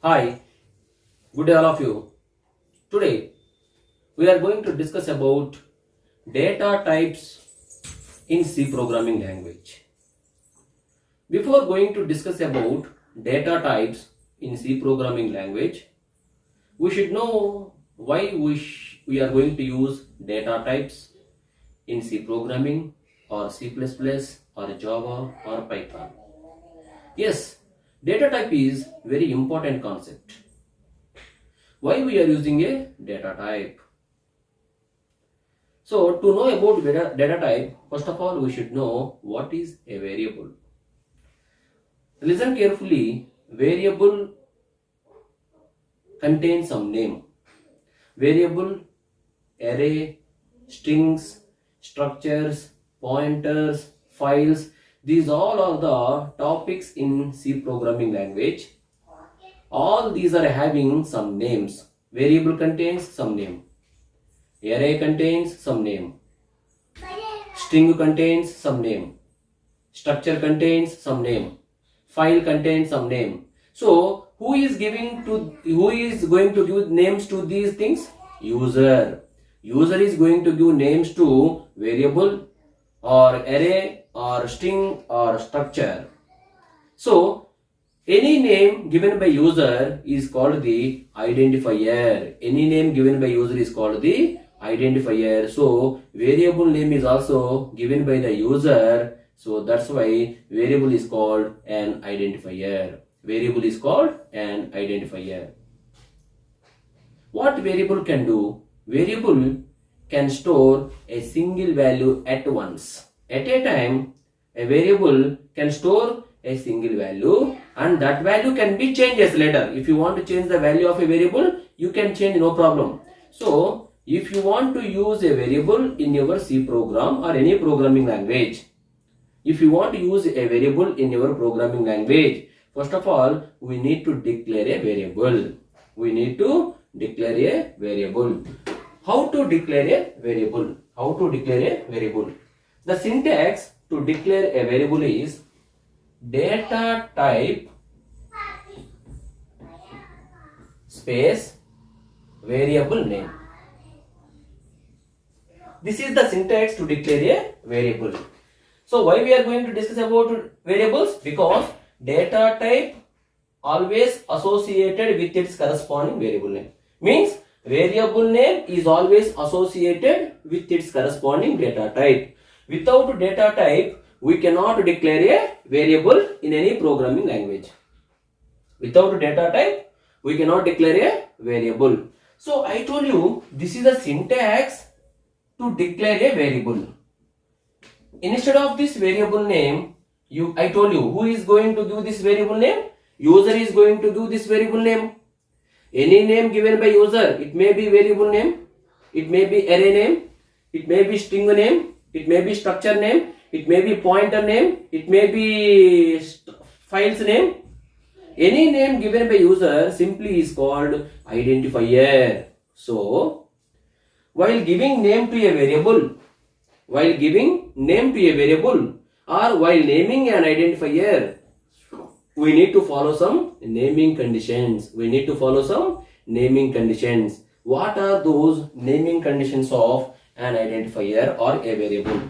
Hi, good day all of you. Today we are going to discuss about data types in C programming language. Before going to discuss about data types in C programming language, we should know why we are going to use data types in C programming or C++ or Java or Python. Yes, data type is very important concept. Why we are using a data type? So to know about data type, first of all we should know what is a variable. Listen carefully, variable contains some name. Variable, array, strings, structures, pointers, files, these all are the topics in C programming language. All these are having some names. Variable contains some name. Array contains some name. String contains some name. Structure contains some name. File contains some name. So who is going to give names to these things? User. User is going to give names to variable or array or string or structure. So any name given by user is called the identifier. Any name given by user is called the identifier. So variable name is also given by the user. So that's why variable is called an identifier. Variable is called an identifier. What variable can do? Variable can store a single value at once. At a time, a variable can store a single value and that value can be changed later. If you want to change the value of a variable, you can change, no problem. So if you want to use a variable in your C program or any programming language, if you want to use a variable in your programming language, first of all, we need to declare a variable. We need to declare a variable. How to declare a variable? How to declare a variable? The syntax to declare a variable is data type space variable name. This is the syntax to declare a variable. So why we are going to discuss about variables? Because data type always associated with its corresponding variable name. Means variable name is always associated with its corresponding data type. Without data type, we cannot declare a variable in any programming language. Without data type, we cannot declare a variable. So I told you this is a syntax to declare a variable. Instead of this variable name, I told you who is going to give this variable name? User is going to give this variable name. Any name given by user, it may be variable name, it may be array name, it may be string name, it may be structure name, it may be pointer name, it may be files name. Any name given by user simply is called identifier. So while giving name to a variable, or while naming an identifier, we need to follow some naming conditions. What are those naming conditions of an identifier or a variable?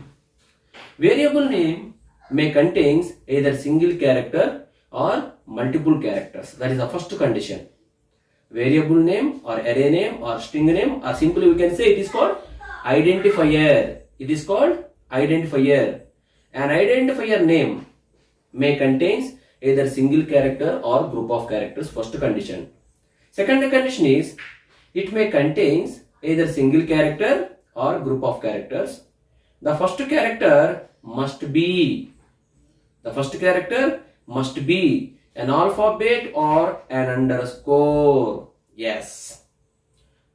Variable name may contain either single character or multiple characters. That is the first condition. Variable name or array name or string name, or simply we can say it is called identifier. An identifier name may contain either single character or group of characters. First condition. Second condition is it may contain either single character or group of characters. The first character must be an alphabet or an underscore. Yes.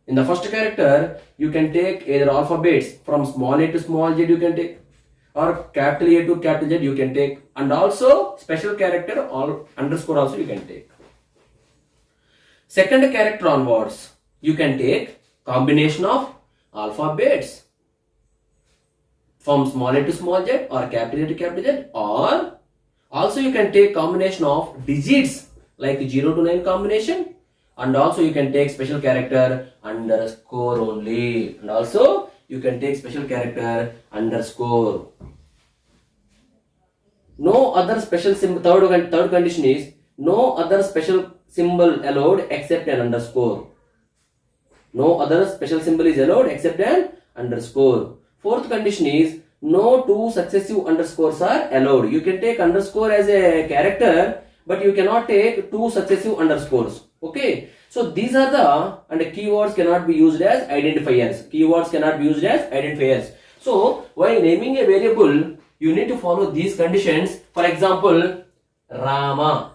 In the first character, you can take either alphabets from small a to small z you can take, or capital A to capital Z you can take, and also special character or underscore also you can take. Second character onwards, you can take combination of alphabets from small a to small z or capital A to capital Z, or also you can take combination of digits like 0 to 9 combination, and also you can take special character underscore only, and also you can take special character underscore. No other special symbol. Third condition is no other special symbol allowed except an underscore. No other special symbol is allowed except an underscore. Fourth condition is no two successive underscores are allowed. You can take underscore as a character, but you cannot take two successive underscores. Okay. So these are the, and keywords cannot be used as identifiers. Keywords cannot be used as identifiers. So while naming a variable, you need to follow these conditions. For example, Rama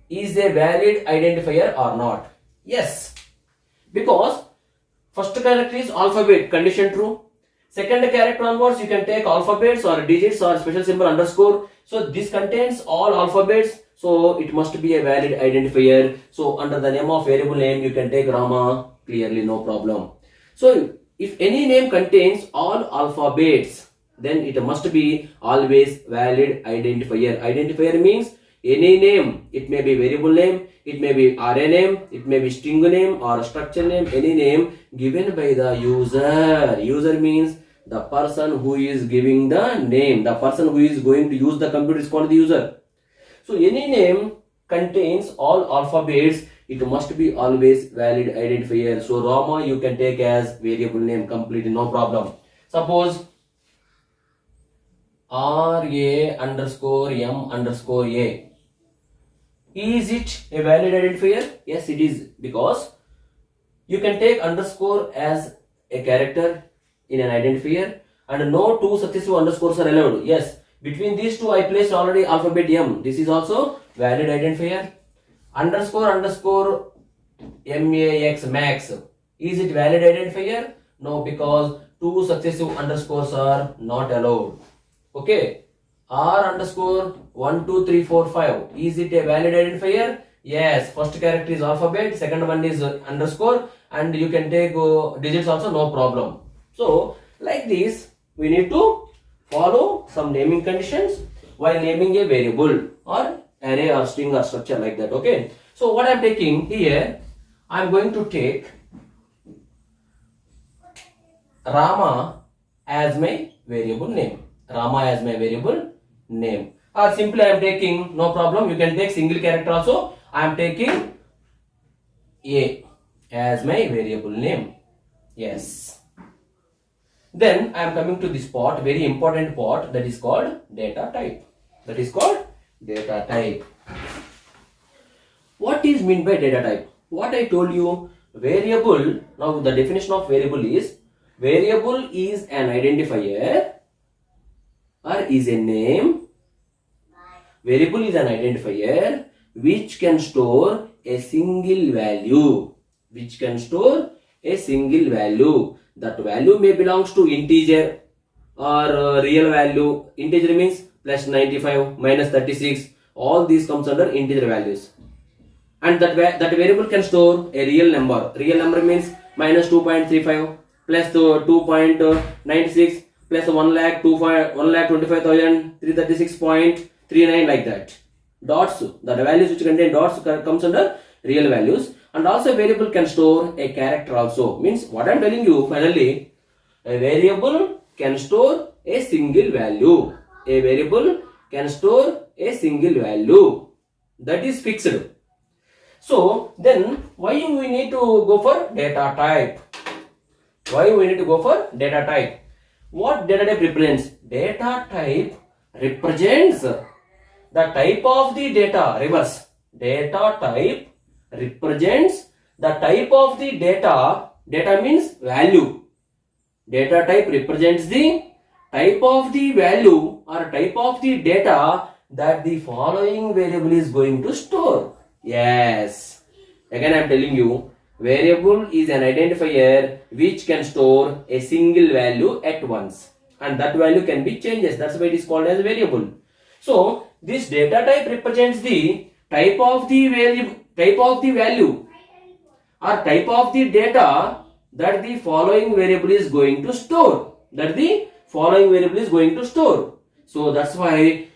is a valid identifier or not? Yes, because first character is alphabet, condition true. Second character onwards, you can take alphabets or digits or special symbol underscore. So this contains all alphabets, so it must be a valid identifier. So under the name of variable name, you can take Rama, clearly no problem. So if any name contains all alphabets, then it must be always valid identifier. Identifier means any name. It may be variable name, it may be array name, it may be string name or structure name, any name given by the user. User means the person who is giving the name. The person who is going to use the computer is called the user. So any name contains all alphabets, it must be always valid identifier. So Rama you can take as variable name completely, no problem. Suppose RA underscore M underscore A. Is it a valid identifier? Yes, it is, because you can take underscore as a character in an identifier and no two successive underscores are allowed. Yes, between these two I placed already alphabet M. This is also valid identifier. Underscore MAX max. Is it valid identifier? No, because two successive underscores are not allowed. Okay, R underscore 1 2 3 4 5. Is it a valid identifier? Yes, first character is alphabet, second one is underscore, and you can take digits also, no problem. So like this we need to follow some naming conditions while naming a variable or array or string or structure like that. Okay, so what I am taking here, I am going to take Rama as my variable name. Rama as my variable name, or simply I am taking, no problem, you can take single character also. I am taking A as my variable name. Yes. Then I am coming to this part, very important part, that is called data type. That is called data type. What is meant by data type? What I told you, variable, now the definition of variable is, variable is an identifier or is a name. Variable is an identifier which can store a single value. Which can store a single value. That value may belongs to integer or real value. Integer means plus 95, minus 36. All these comes under integer values. And that variable can store a real number. Real number means minus 2.35 plus 2.96 plus 1,25,336.39 like that. Dots, the values which contain dots comes under real values. And also variable can store a character also. Means what I am telling you finally, a variable can store a single value. A variable can store a single value. That is fixed. So then why we need to go for data type? Why we need to go for data type? What data type represents? Data type represents the type of the data. Reverse. Data type represents the type of the data. Data means value. Data type represents the type of the value or type of the data that the following variable is going to store. Yes. Again I am telling you, variable is an identifier which can store a single value at once, and that value can be changes. That's why it is called as variable. So this data type represents the type of the value or type of the data that the following variable is going to store. So that's why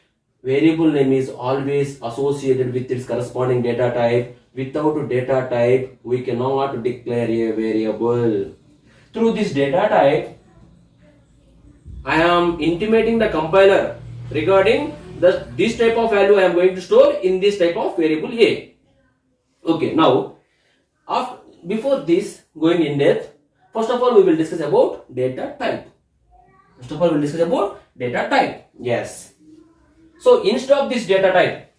variable name is always associated with its corresponding data type. Without data type, we cannot declare a variable. Through this data type, I am intimating the compiler regarding this type of value I am going to store in this type of variable A. Okay, now before this going in depth, first of all we will discuss about data type. Yes. So instead of this data type,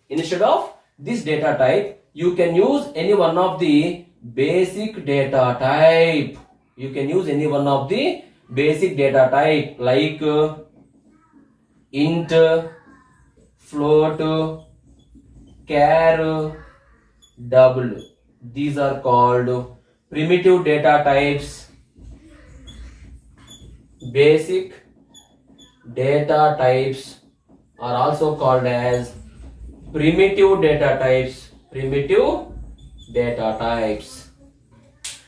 you can use any one of the basic data type. Like int, float, char, double. These are called primitive data types. Basic data types are also called as primitive data types.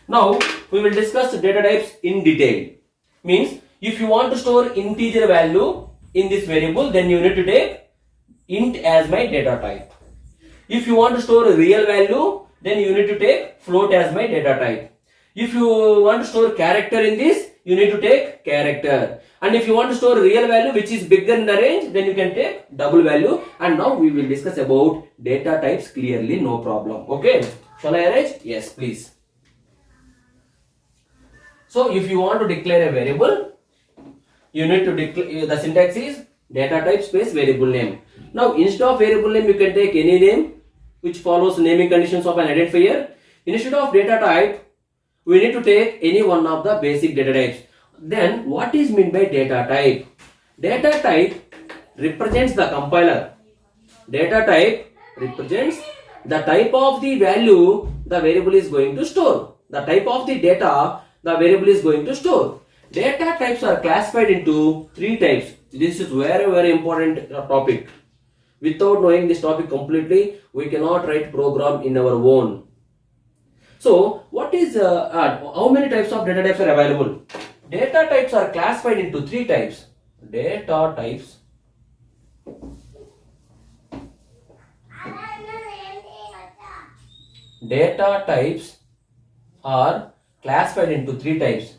Now we will discuss data types in detail. Means if you want to store integer value in this variable, then you need to take int as my data type. If you want to store a real value, then you need to take float as my data type. If you want to store character in this, you need to take character. And if you want to store real value which is bigger in the range, then you can take double value. And now we will discuss about data types clearly, no problem. Okay, shall I arrange? Yes, please. So if you want to declare a variable, you need to declare, the syntax is data type space variable name. Now instead of variable name, you can take any name which follows naming conditions of an identifier. Instead of data type, we need to take any one of the basic data types. Then what is meant by data type? Data type represents the compiler. Data type represents the type of the value the variable is going to store. The type of the data the variable is going to store. Data types are classified into three types. This is very important topic. Without knowing this topic completely, we cannot write program in our own. So what is how many types of data types are available? Data types are classified into three types. Data types are classified into three types.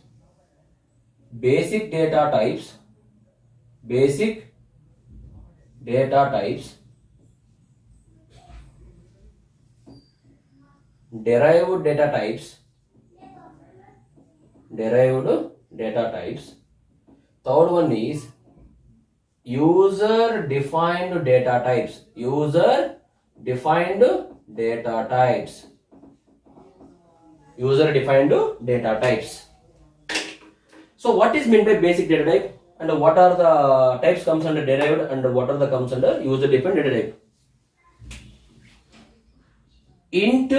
Basic data types, derived data types. Third one is user defined data types. So what is meant by basic data type, and what are the types comes under derived, and what are the comes under user defined data type? Int,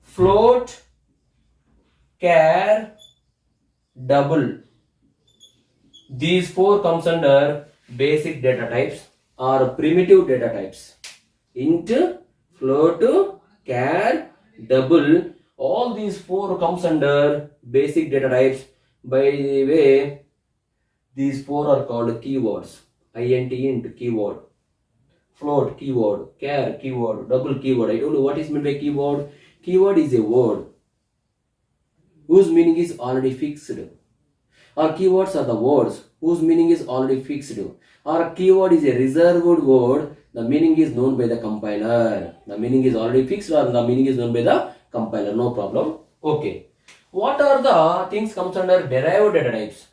float, char, double. These four comes under basic data types or primitive data types. Int, float, char, double. All these four comes under basic data types. By the way, these four are called keywords. Int keyword, float keyword, char keyword, double keyword. I told you what is meant by keyword. Keyword is a word whose meaning is already fixed. Or keywords are the words whose meaning is already fixed. Or keyword is a reserved word. The meaning is known by the compiler. The meaning is already fixed, or the meaning is known by the compiler. No problem. Okay. What are the things comes under derived data types?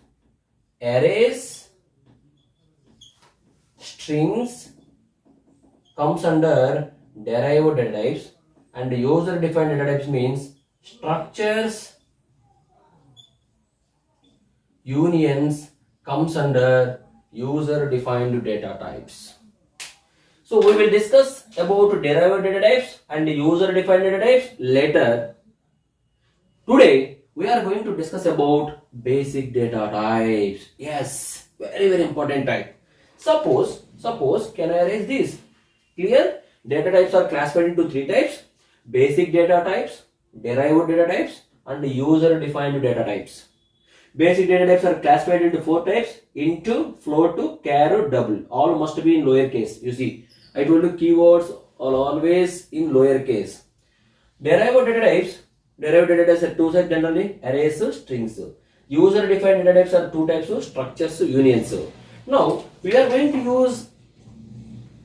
Arrays, strings comes under derived data types, and user defined data types means structures, unions comes under user defined data types. So we will discuss about derived data types and user defined data types later. Today we are going to discuss about basic data types. Yes, very important type. Suppose can I erase this? Clear? Data types are classified into three types: basic data types, derived data types, and user defined data types. Basic data types are classified into 4 types: int, float, char, double. All must be in lowercase. You see, I told you keywords are always in lowercase. Derived data types are two types generally: arrays, strings. User defined data types are two types: structures, unions. Now we are going to use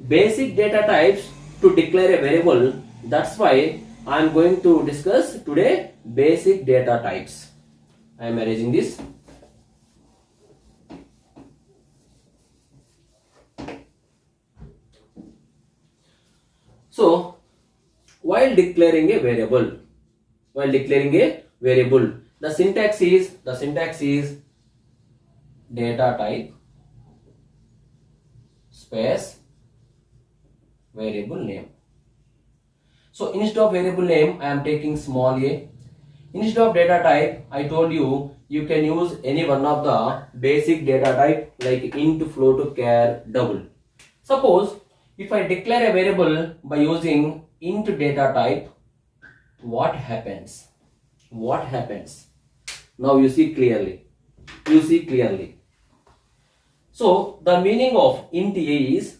basic data types to declare a variable. That's why I am going to discuss today basic data types. I am arranging this. So, while declaring a variable, the syntax is data type space variable name. So instead of variable name, I am taking small a. Instead of data type, I told you can use any one of the basic data type like int, float, char, double. Suppose if I declare a variable by using int data type, what happens? Now you see clearly. So the meaning of int a is,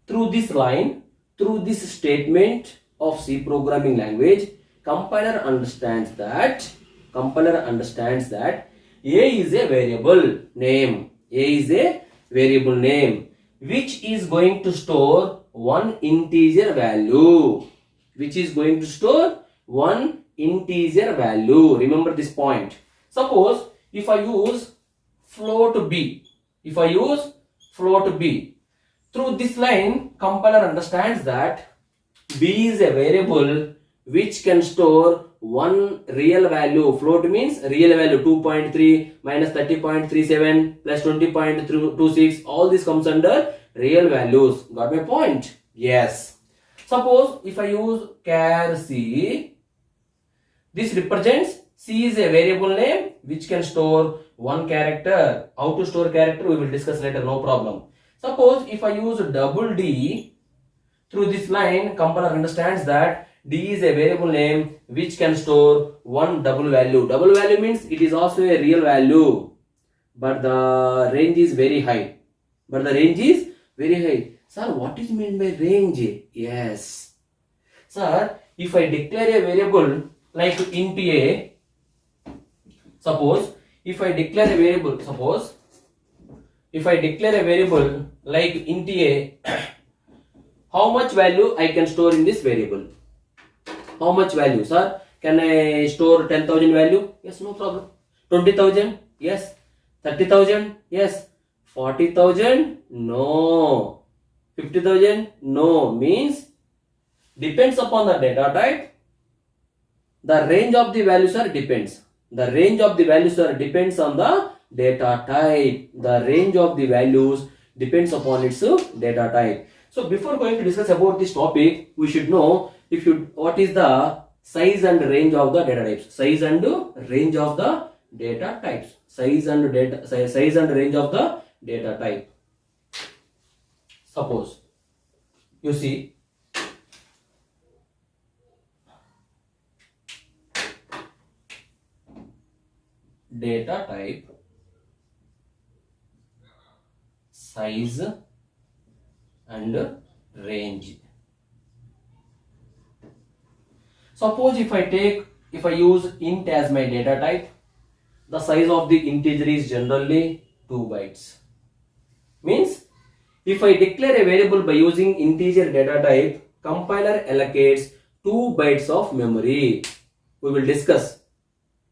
through this line, through this statement of C programming language, compiler understands that a is a variable name. Which is going to store one integer value. Remember this point. Suppose if I use float b, through this line, compiler understands that b is a variable which can store one real value. Float means real value, 2.3 minus 30.37 plus 20.26. All this comes under real values. Got my point? Yes. Suppose if I use char c, this represents c is a variable name which can store one character. How to store character we will discuss later, no problem. Suppose if I use double d, through this line, compiler understands that d is a variable name which can store one double value. Double value means it is also a real value, but the range is very high. Sir, what is meant by range? Yes. Sir, if I declare a variable like int a, suppose if I declare a variable like int a, how much value I can store in this variable? How much value, sir? Can I store 10,000 value? Yes, no problem. 20,000? Yes. 30,000? Yes. 40,000? No. 50,000? No. Means depends upon the data type. The range of the values depends. The range of the values depends on the data type. The range of the values depends upon its data type. So before going to discuss about this topic, we should know what is the size and range of the data types. Size and range of the data types. Size and range of the data type. Suppose you see data type, size and range. Suppose if I use int as my data type, the size of the integer is generally 2 bytes. Means if I declare a variable by using integer data type, compiler allocates 2 bytes of memory. We will discuss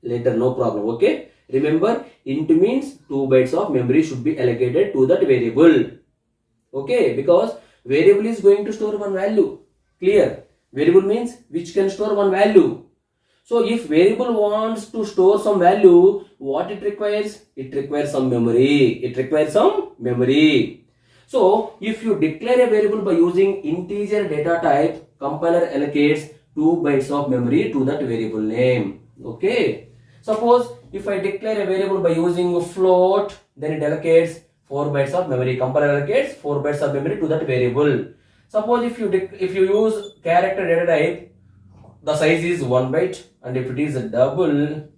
later, no problem. Okay. Remember, int means 2 bytes of memory should be allocated to that variable. Okay, because variable is going to store one value. Clear? Variable means which can store one value. So if variable wants to store some value, what it requires? It requires some memory. So if you declare a variable by using integer data type, compiler allocates 2 bytes of memory to that variable name. Okay. Suppose if I declare a variable by using a float, then it allocates 4 bytes of memory. Compiler allocates 4 bytes of memory to that variable. Suppose if you use character data type, the size is 1 byte, and if it is a double,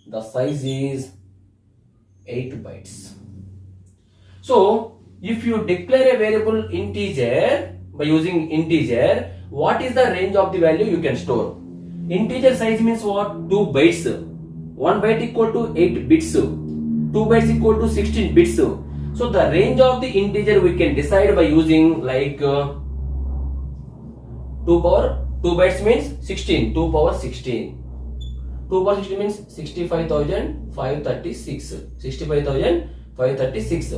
the size is 8 bytes. So if you declare a variable integer by using integer, what is the range of the value you can store? Integer size means what? 2 bytes. 1 byte equal to 8 bits. 2 bytes equal to 16 bits. So the range of the integer we can decide by using like 2 bytes means 16. 2 power 16. 2 power 16 means 65,536. 65,536.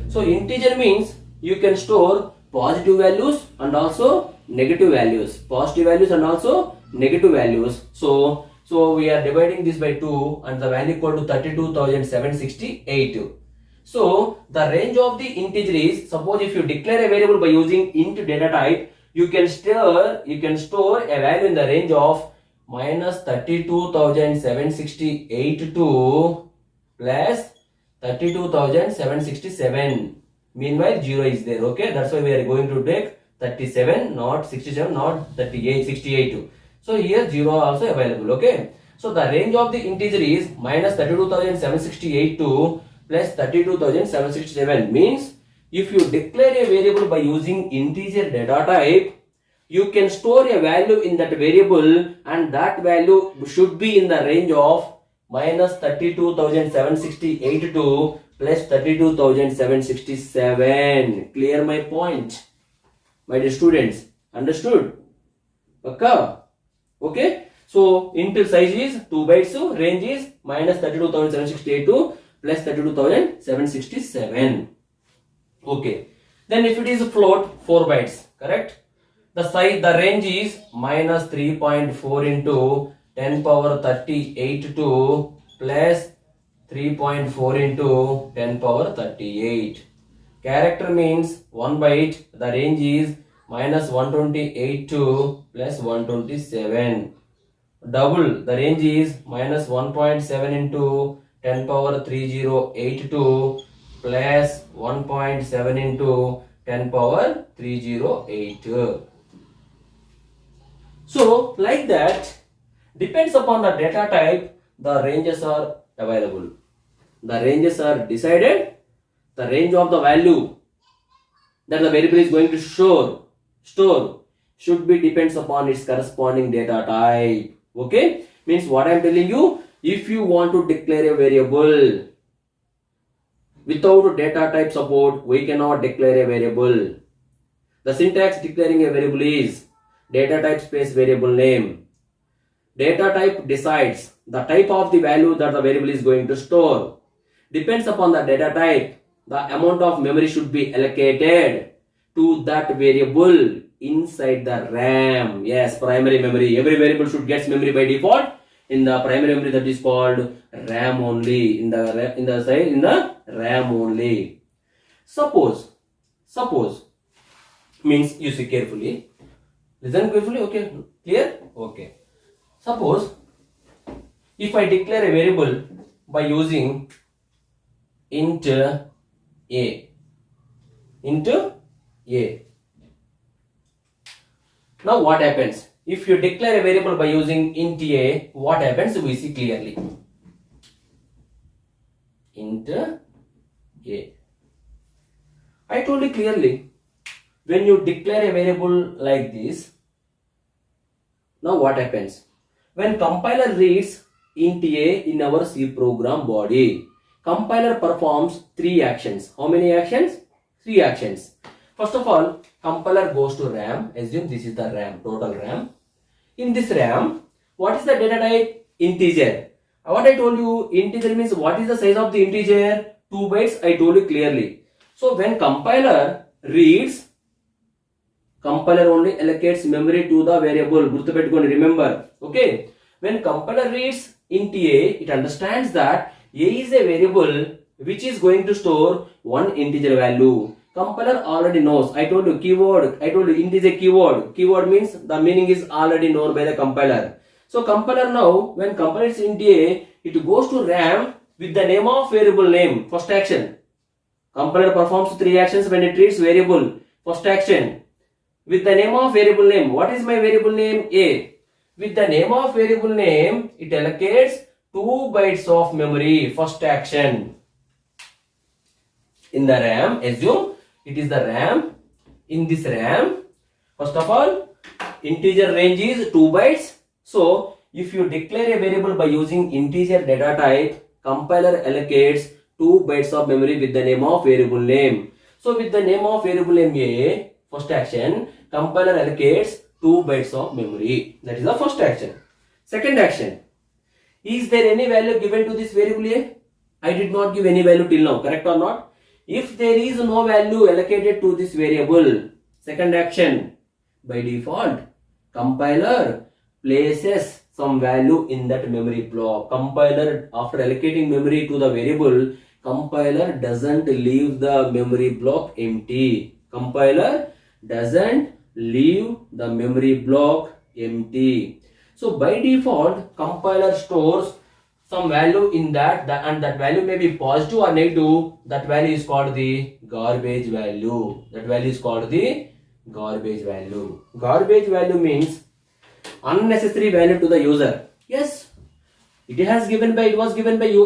So integer means you can store positive values and also negative values. Positive values and also negative values. So we are dividing this by 2 and the value equal to 32,768. So the range of the integer is, suppose if you declare a variable by using int data type, you can store a value in the range of minus 32,768 to plus 32,767. Meanwhile 0 is there. Okay, that's why we are going to take 37, not 67, not 38, 68. So here 0 also available. Okay, so the range of the integer is minus 32,768 to plus 32,767. Means if you declare a variable by using integer data type, you can store a value in that variable and that value should be in the range of minus 32,768 to plus 32,767. Clear my point, my dear students? Understood? Okay. So input size is 2 bytes. Range is minus 32,768 to plus 32,767. Okay. Then if it is a float, 4 bytes, correct? The range is minus 3.4 into 10 power 38 to plus 3.4 into 10 power 38. Character means 1 byte. The range is minus 128 to plus 127. Double, the range is minus 1.7 into 10 power 3082 plus 1.7 into 10 power 308. So like that, depends upon the data type, the ranges are available. The ranges are decided. The range of the value that the variable is going to store should be depends upon its corresponding data type. Okay, means what I am telling you, if you want to declare a variable without data type support, we cannot declare a variable. The syntax declaring a variable is data type space variable name. Data type decides the type of the value that the variable is going to store. Depends upon the data type, the amount of memory should be allocated to that variable inside the RAM. Yes, primary memory. Every variable should get memory by default. In the primary memory, that is called RAM only. In the RAM only. Suppose means you see carefully. Listen carefully. Okay, clear? Okay. Suppose if I declare a variable by using int a. Now what happens? If you declare a variable by using int a, what happens? We see clearly. Int a. I told you clearly. When you declare a variable like this, now what happens? When compiler reads int a in our C program body, compiler performs 3 actions. How many actions? 3 actions. First of all, compiler goes to RAM. Assume this is the RAM, total RAM. In this RAM, what is the data type? Integer. What I told you, integer means what is the size of the integer? 2 bytes, I told you clearly. So when compiler reads, compiler only allocates memory to the variable. Gurtupettukoni, remember. Okay. When compiler reads int a, it understands that a is a variable which is going to store one integer value. Compiler already knows. I told you keyword. I told you int is a keyword. Keyword means the meaning is already known by the compiler. So compiler now, when compiler int a, it goes to RAM with the name of variable name. First action. Compiler performs 3 actions when it reads variable. First action. With the name of variable name. What is my variable name? A. With the name of variable name, it allocates 2 bytes of memory. First action. In the RAM, assume it is the RAM. In this RAM, first of all, integer range is 2 bytes. So if you declare a variable by using integer data type, compiler allocates 2 bytes of memory with the name of variable name. So with the name of variable name A, first action, compiler allocates 2 bytes of memory. That is the first action. Second action, is there any value given to this variable A? I did not give any value till now, correct or not? If there is no value allocated to this variable, second action, by default, compiler places some value in that memory block. Compiler, after allocating memory to the variable, compiler doesn't leave the memory block empty. Compiler doesn't leave the memory block empty. So by default, compiler stores some value in that, and that value may be positive or negative. That value is called the garbage value. That value is called the garbage value. Garbage value means unnecessary value to the user. Yes, it was given by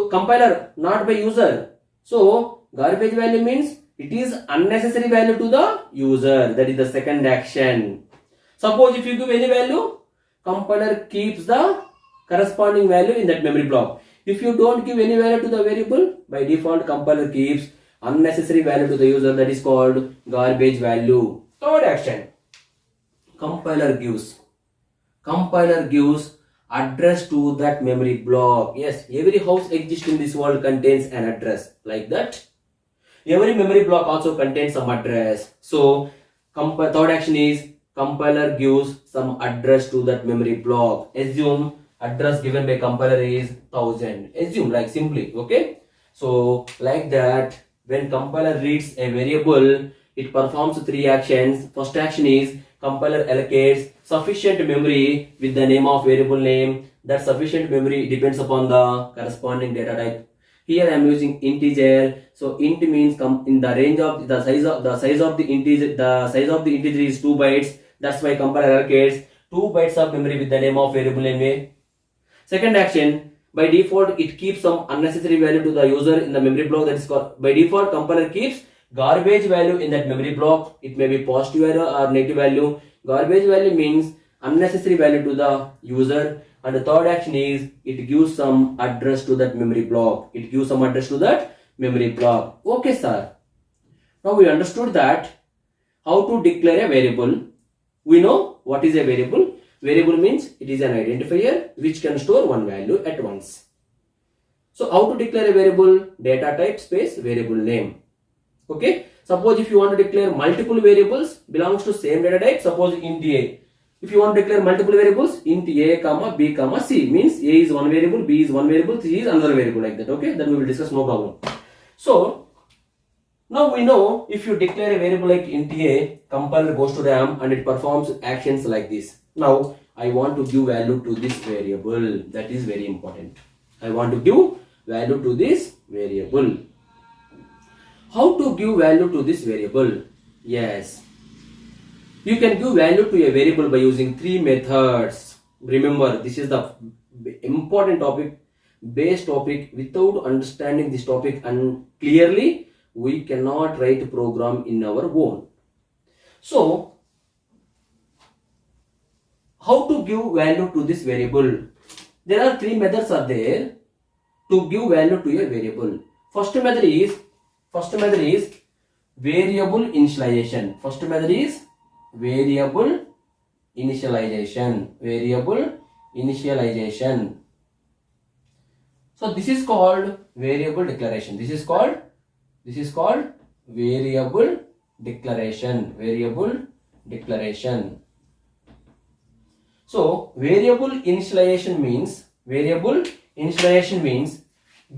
compiler, not by user. So garbage value means it is unnecessary value to the user. That is the second action. Suppose if you give any value, compiler keeps the corresponding value in that memory block. If you don't give any value to the variable, by default compiler keeps unnecessary value to the user. That is called garbage value. Third action, compiler gives address to that memory block. Yes, every house exists in this world contains an address like that. Every memory block also contains some address. So third action is compiler gives some address to that memory block. Assume address given by compiler is 1000. Assume, like, simply, okay? So like that, when compiler reads a variable, it performs 3 actions. First action is compiler allocates sufficient memory with the name of variable name. That sufficient memory depends upon the corresponding data type. Here I am using integer. So int means in the range of the size of the integer. The size of the integer is 2 bytes. That's why compiler allocates 2 bytes of memory with the name of variable name A. Second action, by default it keeps some unnecessary value to the user in the memory block. That is called, by default compiler keeps garbage value in that memory block. It may be positive value or negative value. Garbage value means unnecessary value to the user. And the third action is it gives some address to that memory block. It gives some address to that memory block. Okay, sir. Now we understood that how to declare a variable. We know what is a variable. Variable means it is an identifier which can store one value at once. So how to declare a variable? Data type space variable name. Okay. Suppose if you want to declare multiple variables belongs to same data type, suppose int A. If you want to declare multiple variables, int A, comma, B, comma, C, means A is one variable, B is one variable, C is another variable, like that. Okay. Then we will discuss, no problem. So now we know if you declare a variable like int A, compiler goes to RAM and it performs actions like this. Now I want to give value to this variable. That is very important. I want to give value to this variable. How to give value to this variable? Yes, you can give value to a variable by using 3 methods. Remember, this is the important topic, base topic. Without understanding this topic and clearly, we cannot write a program in our own. So how to give value to this variable? There are 3 methods are there to give value to a variable. First method is variable initialization. First method is variable initialization. So this is called variable declaration. This is called variable declaration. So variable initialization means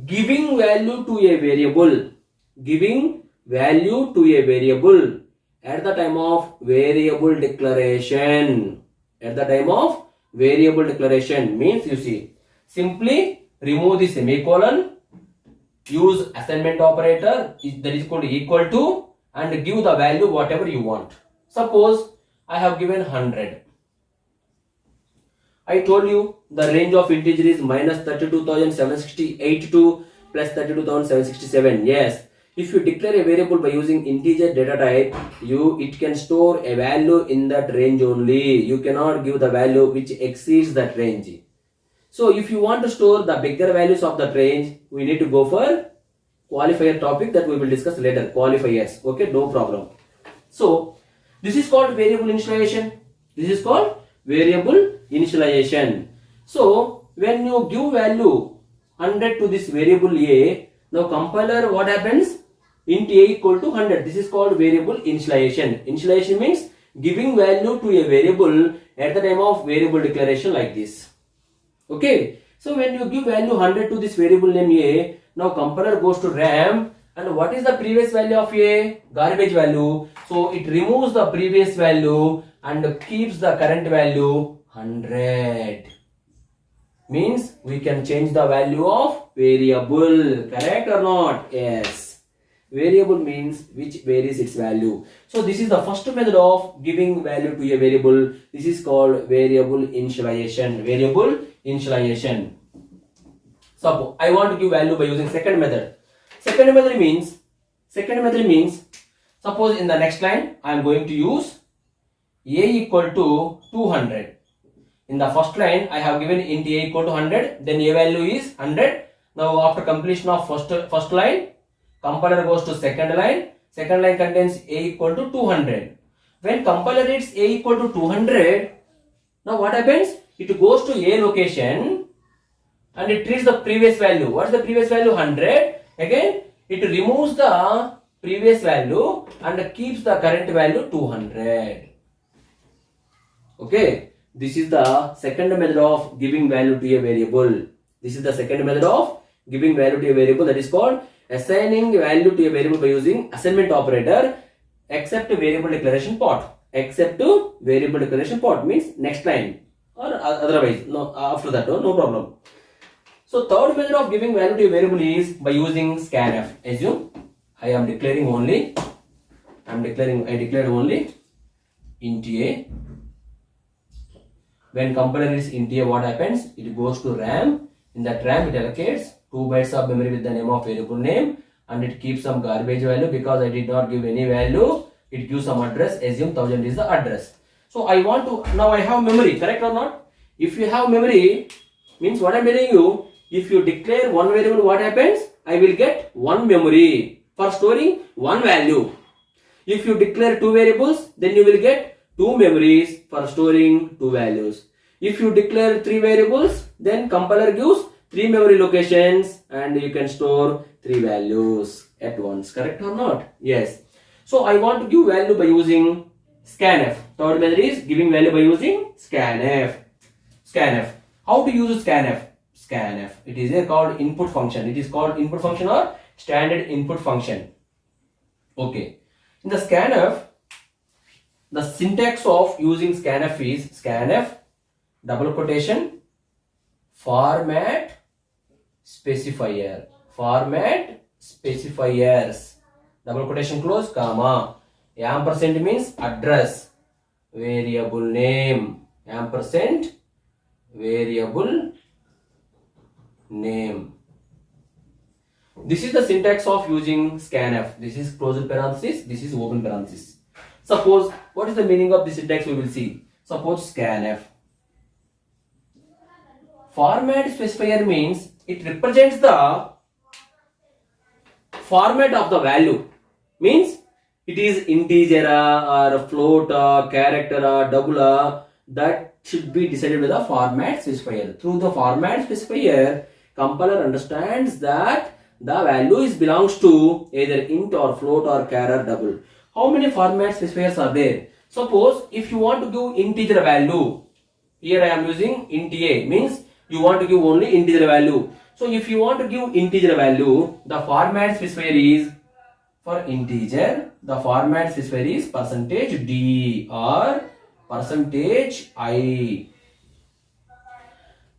giving value to a variable. At the time of variable declaration. Means, you see, simply remove the semicolon, use assignment operator that is equal to, and give the value whatever you want. Suppose I have given 100. I told you the range of integer is minus 32,768 to plus 32,767. Yes, if you declare a variable by using integer data type, it can store a value in that range only. You cannot give the value which exceeds that range. So if you want to store the bigger values of that range, we need to go for qualifier topic that we will discuss later. Qualifiers. Okay, no problem. So this is called variable initialization. This is called variable initialization. So when you give value 100 to this variable a, now compiler what happens? Int a equal to 100. This is called variable initialization. Initialization means giving value to a variable at the time of variable declaration like this. Okay. So when you give value 100 to this variable name a, now compiler goes to RAM, and what is the previous value of a? Garbage value. So it removes the previous value and keeps the current value 100. Means we can change the value of variable. Correct or not? Yes. Variable means which varies its value. So this is the first method of giving value to a variable. This is called variable initialization. Variable initialization. Suppose I want to give value by using second method. Second method means suppose in the next line I am going to use a equal to 200. In the first line I have given int a equal to 100, then a value is 100. Now after completion of first line, compiler goes to second line. Second line contains a equal to 200. When compiler reads a equal to 200, now what happens? It goes to a location and it reads the previous value. What is the previous value? 100. Again, it removes the previous value and keeps the current value 200. Okay. This is the second method of giving value to a variable. This is the second method of giving value to a variable, that is called assigning value to a variable by using assignment operator except variable declaration part. Except variable declaration part means next line or otherwise. No, after that, no problem. So third method of giving value to a variable is by using scanf. Assume I declared only int a. When compiler is int a, what happens? It goes to RAM. In that RAM, it allocates 2 bytes of memory with the name of variable name, and it keeps some garbage value because I did not give any value. It gives some address. Assume 1000 is the address. So I want to, now I have memory, correct or not? If you have memory, means what I am telling you, if you declare one variable, what happens? I will get one memory for storing one value. If you declare two variables, then you will get two memories for storing two values. If you declare three variables, then compiler gives three memory locations and you can store three values at once. Correct or not? Yes. So I want to give value by using scanf. Third method is giving value by using scanf. Scanf. How to use scanf? Scanf. It is called input function. It is called input function or standard input function. Okay. In the scanf, the syntax of using scanf is scanf double quotation format specifier, format specifiers, double quotation close, comma, ampersand means address, variable name, ampersand variable name. This is the syntax of using scanf. This is closed parenthesis, this is open parenthesis. Suppose, what is the meaning of this syntax we will see. Suppose scanf. Format specifier means it represents the format of the value. Means it is integer or float or character or double, that should be decided by the format specifier. Through the format specifier, compiler understands that the value belongs to either int or float or char or double. How many format specifiers are there? Suppose if you want to give integer value, here I am using int a, means you want to give only integer value. So if you want to give integer value, the format specifier is for integer, the format specifier is %d or %i.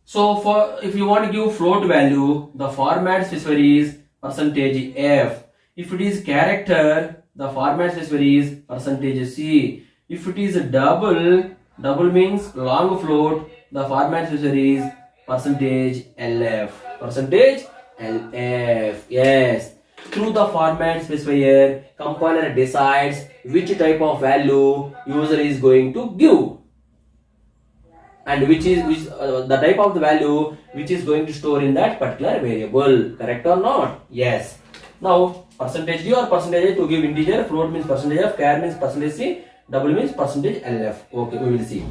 So for if you want to give float value, the format specifier is %f. If it is character, the format specifier is %c. If it is double means long float, the format specifier is %lf. %lf. Yes. through the format specifier, compiler decides which type of value user is going to give, and which the type of the value which is going to store in that particular variable. Correct or not? Yes. Now percentage d or percentage a to give integer, float means percentage f, char means percentage c, double means percentage lf. Okay, we will see.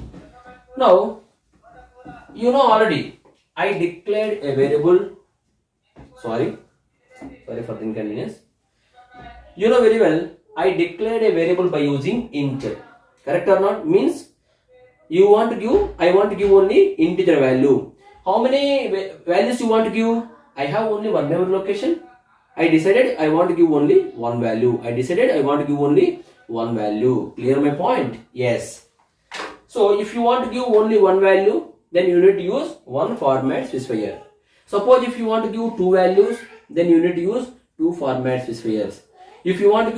Now you know already I declared a variable. Sorry for the inconvenience. You know very well I declared a variable by using int. Correct or not? Means I want to give only integer value. How many values you want to give? I have only one memory location. I decided I want to give only one value. Clear my point? Yes. So if you want to give only one value, then you need to use one format specifier. Suppose if you want to give two values, then you need to use two format specifiers. If you want to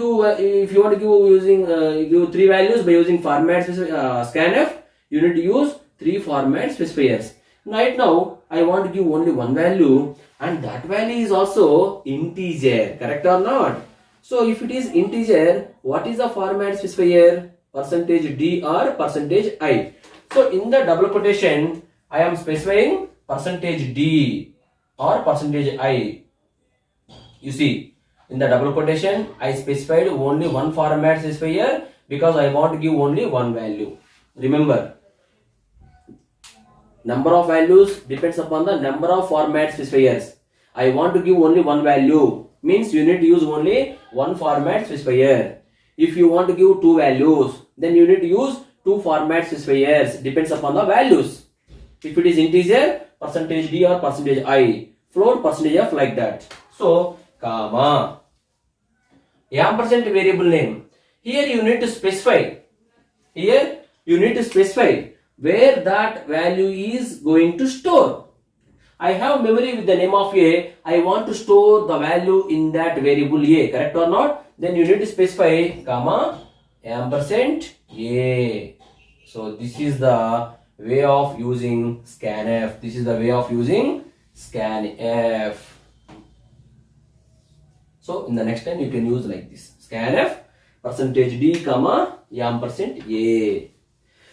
give three values by using format scanf, you need to use three format specifiers. Right now I want to give only one value, and that value is also integer. Correct or not? So if it is integer, what is the format specifier? Percentage d or percentage I. So in the double quotation I am specifying percentage d or percentage I. You see, in the double quotation I specified only one format specifier because I want to give only one value. Remember, number of values depends upon the number of format specifiers. I want to give only one value, means you need to use only one format specifier. If you want to give two values, then you need to use two format specifiers, depends upon the values. If it is integer, percentage d or percentage I, float percentage f, like that. So comma, ampersand variable name. Here you need to specify where that value is going to store. I have memory with the name of a. I want to store the value in that variable a. Correct or not? Then you need to specify comma ampersand a. So this is the way of using scanf. So in the next time you can use like this: scanf percentage d comma ampersand a.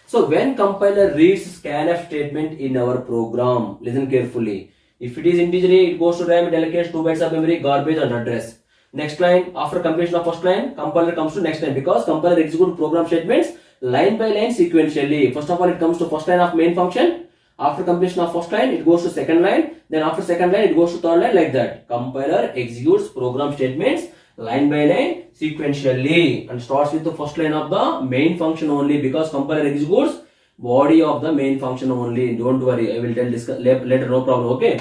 So when compiler reads scanf statement in our program, listen carefully. If it is integer a, it goes to RAM, it allocates 2 bytes of memory, garbage and address. Next line, after completion of first line, compiler comes to next line, because compiler executes program statements line by line sequentially. First of all, it comes to first line of main function. After completion of first line, it goes to second line. Then after second line, it goes to third line, like that. Compiler executes program statements line by line sequentially and starts with the first line of the main function only, because compiler executes body of the main function only. Don't worry, I will tell this later, no problem. Okay.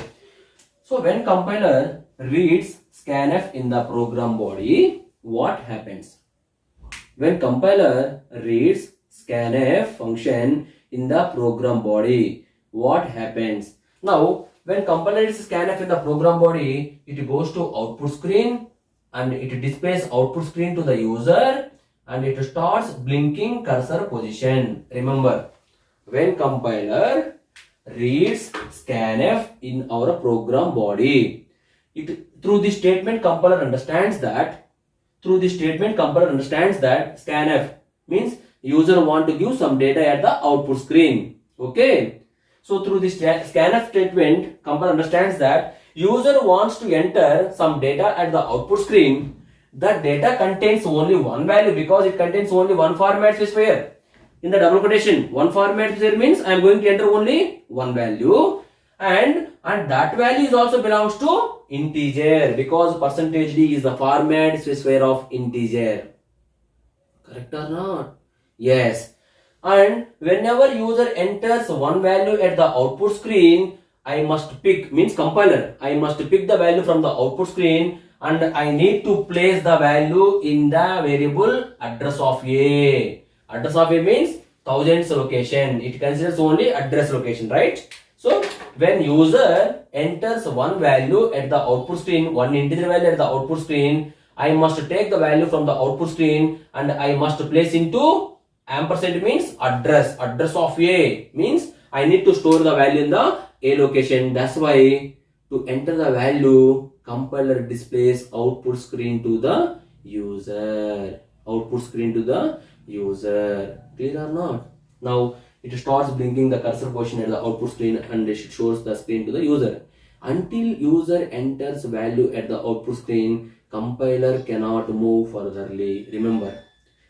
So when compiler reads scanf in the program body, what happens? When compiler reads scanf function in the program body, what happens? Now when compiler reads scanf in the program body, it goes to output screen and it displays output screen to the user, and it starts blinking cursor position. Remember, when compiler reads scanf in our program body, through this statement compiler understands that scanf means user want to give some data at the output screen. Okay. So through this scanf statement, compiler understands that user wants to enter some data at the output screen. That data contains only one value because it contains only one format specifier. In the double quotation, one format specifier means I am going to enter only one value, and that value is also belongs to integer, because percentage d is the format specifier of integer. Correct or not? Yes. And whenever user enters one value at the output screen, I must pick, means compiler, I must pick the value from the output screen, and I need to place the value in the variable address of a. Address of a means thousands location. It considers only address location, right? So when user enters one value at the output screen, one integer value at the output screen, I must take the value from the output screen and I must place into ampersand means address of a, means I need to store the value in the a location. That's why to enter the value, compiler displays output screen to the user. Output screen to the user. Clear or not? Now it starts blinking the cursor position at the output screen and it shows the screen to the user. Until user enters value at the output screen, compiler cannot move furtherly. Remember,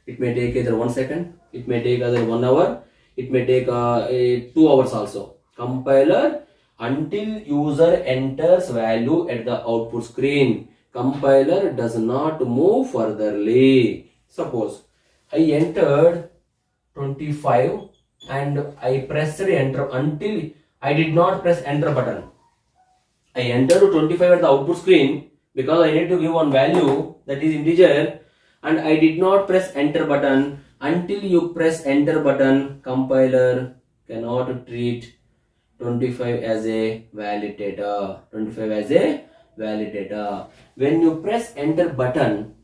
it may take either 1 second, it may take either 1 hour, it may take 2 hours also. Compiler, until user enters value at the output screen, compiler does not move furtherly. Suppose I entered 25 and I pressed enter until I did not press enter button. I entered 25 at the output screen because I need to give one value that is integer, and I did not press enter button. Until you press enter button, compiler cannot treat 25 as a valid data. 25 as a valid data. When you press enter button,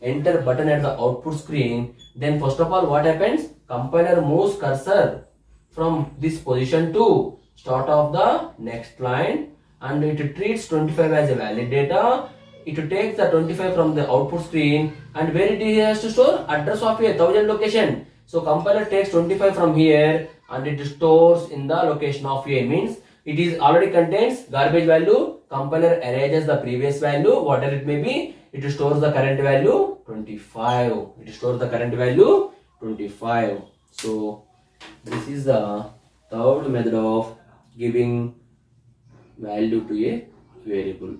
at the output screen, then first of all what happens? Compiler moves cursor from this position to start of the next line, and it treats 25 as a valid data. It takes the 25 from the output screen, and where it has to store? Address of a 1000 location. So compiler takes 25 from here and it stores in the location of A, means it is already contains garbage value. Compiler erases the previous value, whatever it may be. It stores the current value 25. It stores the current value 25. So this is the third method of giving value to a variable.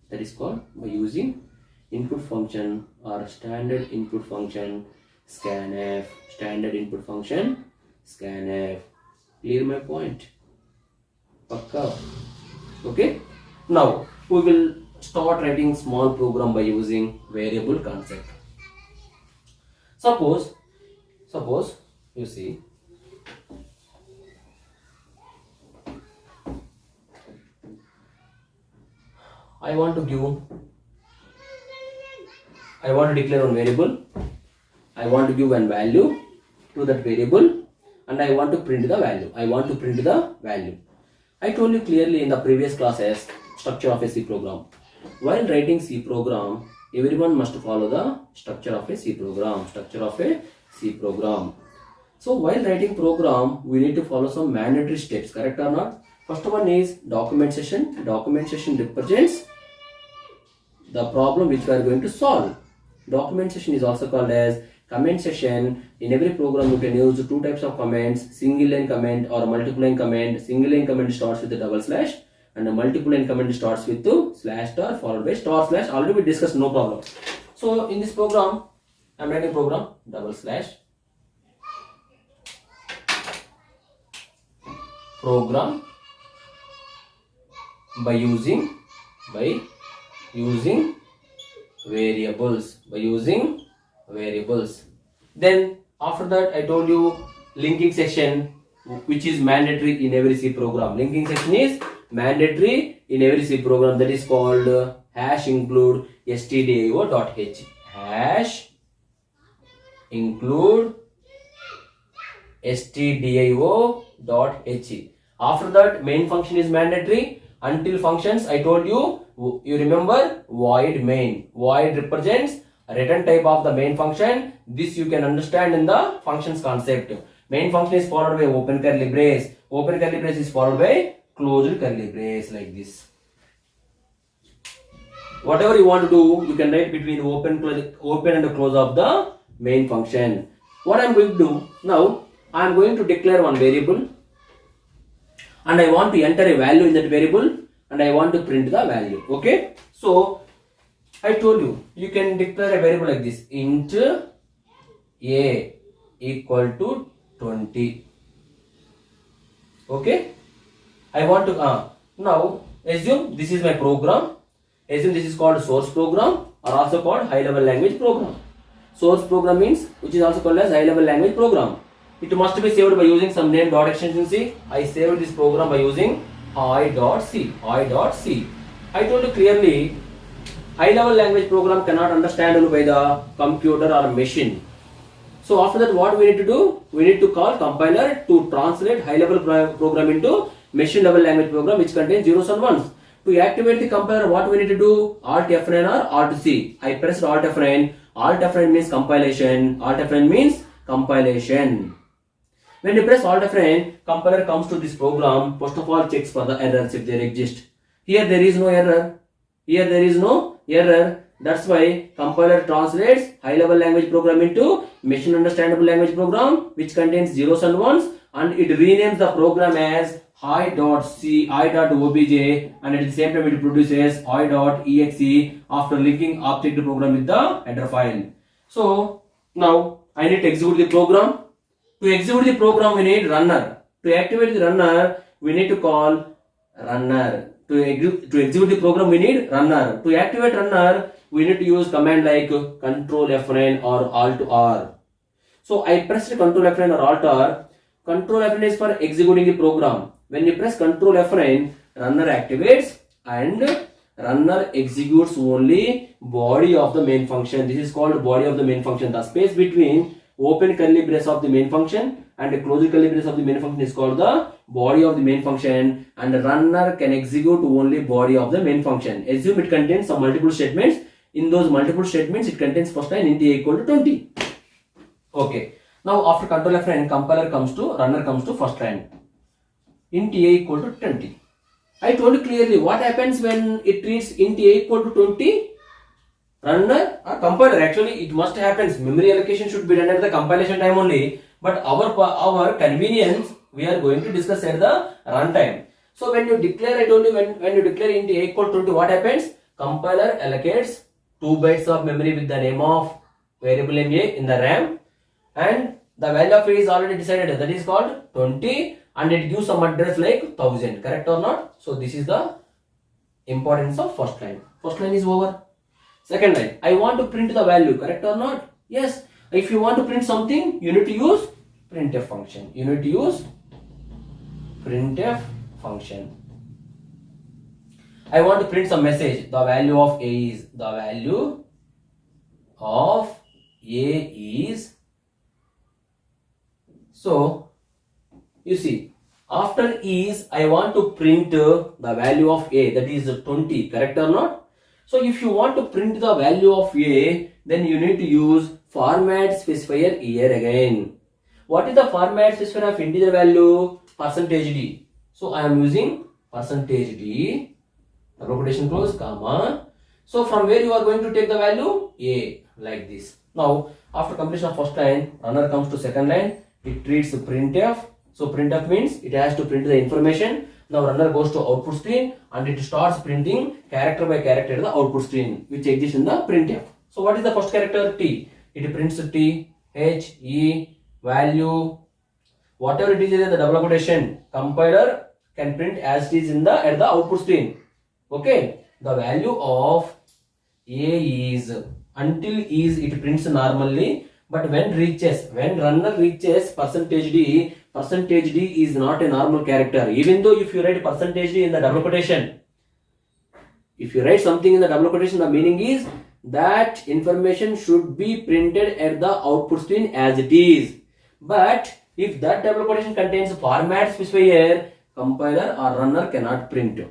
That is called by using input function or standard input function scanf. Standard input function scanf. Clear my point? Pakka. Okay. Now we will start writing small program by using variable concept. Suppose you see, I want to declare one variable. I want to give one value to that variable, and I want to print the value. I told you clearly in the previous classes structure of a C program. While writing C program, everyone must follow the structure of a C program. So while writing program, we need to follow some mandatory steps, correct or not? First one is documentation. Documentation represents the problem which we are going to solve. Documentation is also called as comment section. In every program you can use two types of comments, single line comment or multiple line comment. Single line comment starts with the double slash, and a multiple line comment starts with the slash star followed by star slash. Already we discussed, no problem. So in this program, I am writing program double slash program by using variables. Then after that I told you linking section, which is mandatory in every C program. Linking section is mandatory in every C program. That is called hash include stdio.h. Hash include stdio.h. After that main function is mandatory. Until functions, I told you remember void main. Void represents a return type of the main function. This you can understand in the functions concept. Main function is followed by open curly brace. Open curly brace is followed by closed curly brace, like this. Whatever you want to do, you can write between open and close of the main function. What I am going to do now, I am going to declare one variable, and I want to enter a value in that variable, and I want to print the value. Okay, so I told you, you can declare a variable like this: int a equal to 20. Okay, I want to now assume this is my program. Assume this is called source program, or also called high level language program. Source program means, which is also called as high level language program. It must be saved by using some name dot extension C. I saved this program by using i.c. I told you clearly, high level language program cannot understand by the computer or machine. So after that, what we need to do? We need to call compiler to translate high level program into machine level language program, which contains zeros and ones. To activate the compiler, what we need to do? Alt F9 or Alt C. I pressed Alt F9. Alt F9 means compilation. Alt F9 means compilation. When you press Alt F9, compiler comes to this program. First of all, checks for the errors if they exist. Here there is no error. Here there is no error. That's why compiler translates high-level language program into machine understandable language program, which contains zeros and ones, and it renames the program as i.c, i.obj, and at the same time it produces i.exe after linking object program with the header file. So now I need to execute the program. To execute the program, we need runner. To activate the runner, we need to call runner. To execute the program, we need runner. To activate runner, we need to use command like Control F9 or Alt R. So I pressed Control F9 or Alt R. Control F9 is for executing the program. When you press Control F9, runner activates and runner executes only body of the main function. This is called body of the main function. The space between open curly brace of the main function and closed curly brace of the main function is called the body of the main function, and the runner can execute only body of the main function. Assume it contains some multiple statements. In those multiple statements, it contains first line int a equal to 20. Okay. Now after Control F9, runner comes to first line. Int a equal to 20. I told you clearly what happens when it reads int a equal to 20. Runner or compiler, actually it must happens. Memory allocation should be done at the compilation time only, but our convenience we are going to discuss at the runtime. So when you declare, I told you when you declare int a equal to 20, what happens? Compiler allocates 2 bytes of memory with the name of variable name a in the RAM, and the value of a is already decided, that is called 20, and it gives some address like 1000. Correct or not? So this is the importance of first line. First line is over. Second line, I want to print the value. Correct or not? Yes. If you want to print something, you need to use printf function. You need to use printf function. I want to print some message. The value of a is, the value of a is. So you see, after is, I want to print the value of a, that is 20. Correct or not? So if you want to print the value of a, then you need to use format specifier here again. What is the format specifier of integer value? %d. So I am using %d, double quotation close, comma. So from where you are going to take the value? A, like this. Now after completion of first line, runner comes to second line. It reads printf. So printf means it has to print the information. Now runner goes to output screen and it starts printing character by character the output screen, which exists in the printf. So what is the first character? T. It prints T, H, E, value, whatever it is in the double quotation. Compiler can print as it is in the at the output screen. Okay. The value of a is, until is it prints normally, but when runner reaches %d, %d is not a normal character. Even though if you write %d in the double quotation, if you write something in the double quotation, the meaning is that information should be printed at the output screen as it is. But if that double quotation contains format specifier, compiler or runner cannot print.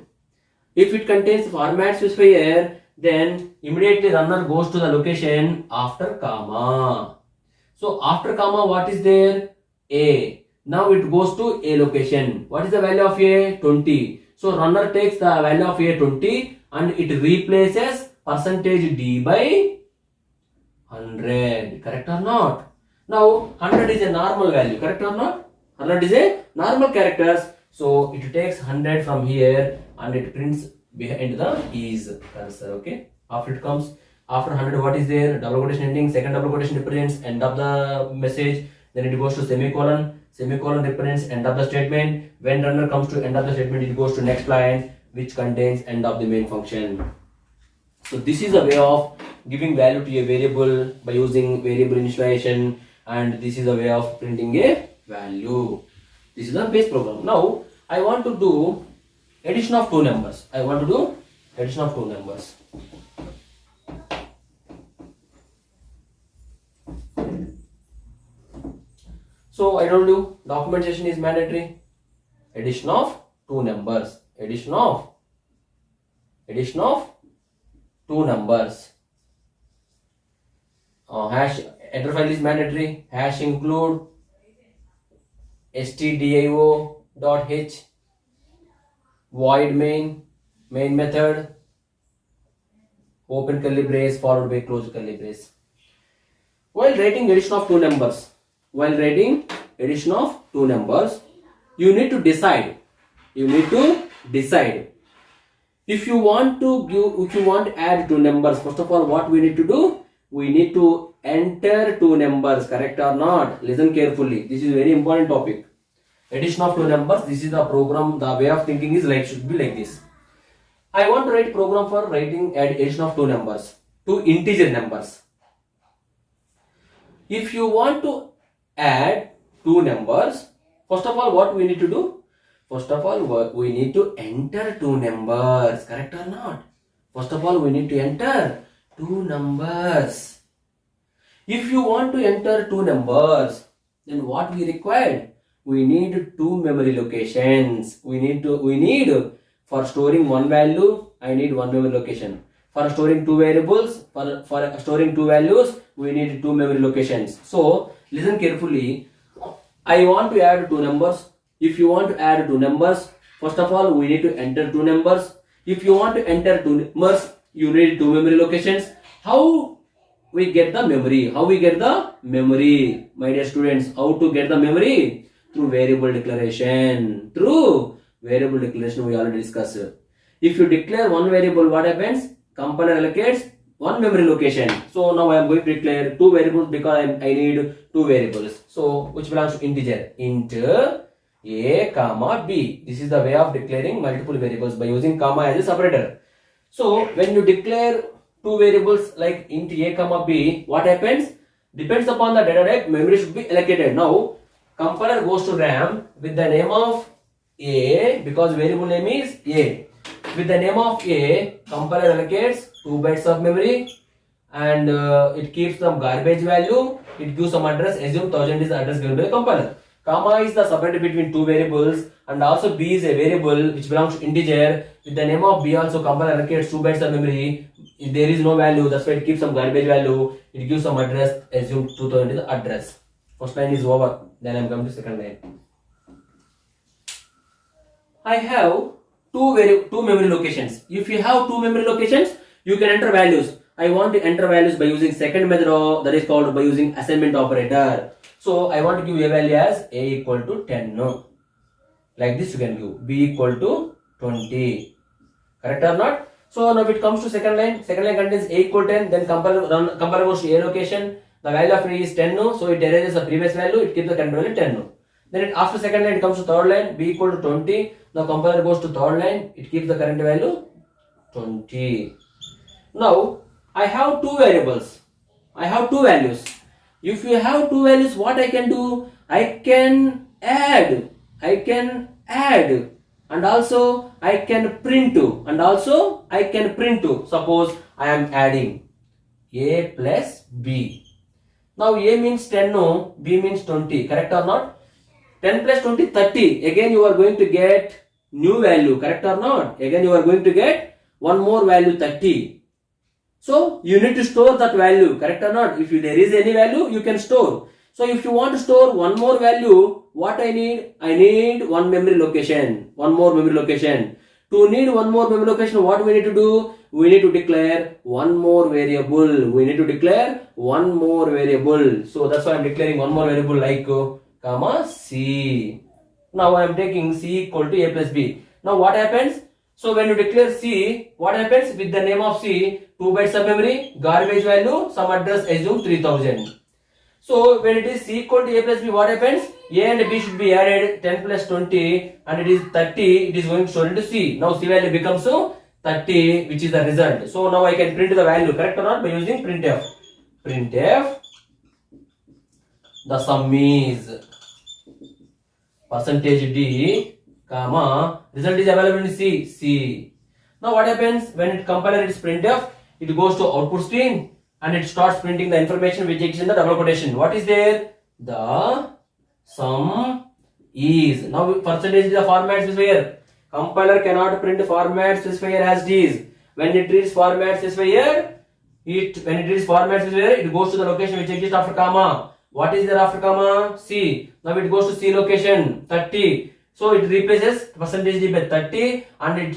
If it contains format specifier, then immediately runner goes to the location after comma. So after comma, what is there? A. Now it goes to a location. What is the value of a? 20. So runner takes the value of a 20 and it replaces %d by 100. Correct or not? Now 100 is a normal value. Correct or not? 100 is a normal characters. So it takes 100 from here and it prints behind the is cursor. Okay. After it comes, after 100, what is there? Double quotation ending. Second double quotation represents end of the message. Then it goes to semicolon. Semicolon represents end of the statement. When runner comes to end of the statement, it goes to next line, which contains end of the main function. So this is a way of giving value to a variable by using variable initialization, and this is a way of printing a value. This is a base program. Now I want to do addition of two numbers. So I told you documentation is mandatory. Addition of two numbers. Addition of Addition of two numbers. Hash header file is mandatory. Hash include stdio.h, void main method, open curly brace followed by close curly brace. While writing addition of two numbers, you need to decide. If you want to add two numbers, first of all, what we need to do? We need to enter two numbers, correct or not? Listen carefully. This is very important topic. Addition of two numbers. This is the program. The way of thinking is should be like this. I want to write program for writing addition of two numbers, two integer numbers. If you want to add two numbers, first of all, what we need to do? First of all, we need to enter two numbers, correct or not? First of all, we need to enter two numbers. If you want to enter two numbers, then what we required? We need two memory locations. We need for storing one value, I need one memory location. For storing two variables, for storing two values, we need two memory locations. So listen carefully. I want to add two numbers. If you want to add two numbers, first of all, we need to enter two numbers. If you want to enter two numbers, you need two memory locations. How we get the memory? My dear students, how to get the memory? Through variable declaration. We already discussed. If you declare one variable, what happens? Compiler allocates one memory location. So now I am going to declare two variables because I need two variables. So which belongs to integer. Int a comma b. This is the way of declaring multiple variables by using comma as a separator. So when you declare two variables like int a comma b, what happens? Depends upon the data type, memory should be allocated. Now compiler goes to RAM with the name of a, because variable name is a. With the name of a, compiler allocates 2 bytes of memory, and it keeps some garbage value. It gives some address. Assume 1000 is the address given by the compiler. Comma is the separator between two variables, and also b is a variable which belongs to integer. With the name of b also, compiler allocates 2 bytes of memory. If there is no value, that's why it keeps some garbage value. It gives some address. Assume 2000 is the address. First line is over. Then I am coming to second line. I have two memory locations. If you have two memory locations, you can enter values. I want to enter values by using second method, that is called by using assignment operator. So I want to give a value as a equal to 10. Like this you can give b equal to 20. Correct or not? So now it comes to second line. Second line contains a equal to 10. Then compiler goes to a location. The value of a is 10. So it erases the previous value. It keeps the current value 10. Then after second line it comes to third line. B equal to 20. Now compiler goes to third line. It keeps the current value 20. Now I have two variables. I have two values. If you have two values, what I can do? I can add, and also I can print to, Suppose I am adding a plus b. Now a means 10, no, b means 20. Correct or not? 10 plus 20, 30. Again you are going to get new value. Correct or not? Again you are going to get one more value, 30. So you need to store that value, correct or not? If there is any value, you can store. So if you want to store one more value, what I need? I need one memory location. One more memory location. To need one more memory location, what we need to do? We need to declare one more variable. So that's why I'm declaring one more variable like comma c. Now I am taking c equal to a plus b. Now what happens? So when you declare c, what happens? With the name of c, 2 bytes of memory, garbage value, some address, assume 3000. So when it is c equal to a plus b, what happens? A and b should be added, 10 plus 20, and it is 30. It is going to store into c. Now c value becomes 30, which is the result. So now I can print the value, correct or not? By using printf. The sum is %d, comma, result is available in C. Now what happens when it compiler is printf? It goes to output screen and it starts printing the information which is in the double quotation. What is there? The sum is. Now percentage is the format specifier. Compiler cannot print format specifier as it is. When it reads format specify here, when it reads format specify here, it goes to the location which exists after comma. What is there after comma? C. Now it goes to C location 30. So it replaces percentage d by 30 and it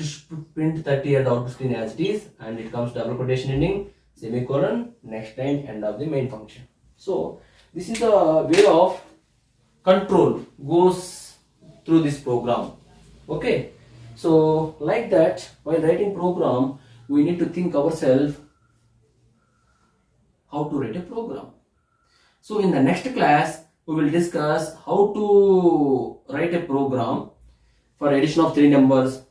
print 30 at the output screen as it is, and it comes double quotation ending, semicolon, next line, end of the main function. So this is the way of control goes through this program. Okay, so like that, while writing program, we need to think ourselves how to write a program. So in the next class, we will discuss how to write a program for addition of 3 numbers.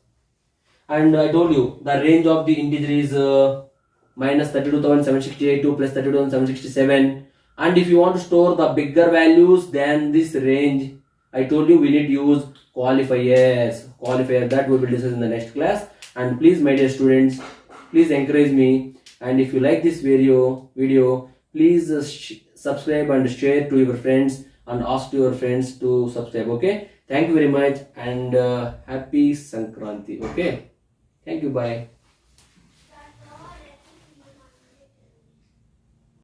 And I told you the range of the integer is minus 32,768 to plus 32,767. And if you want to store the bigger values than this range, I told you we need to use qualifiers. Qualifier that we will discuss in the next class. And please, my dear students, please encourage me. And if you like this video, please subscribe and share to your friends and ask your friends to subscribe. Okay. Thank you very much and happy Sankranti. Okay. Thank you. Bye.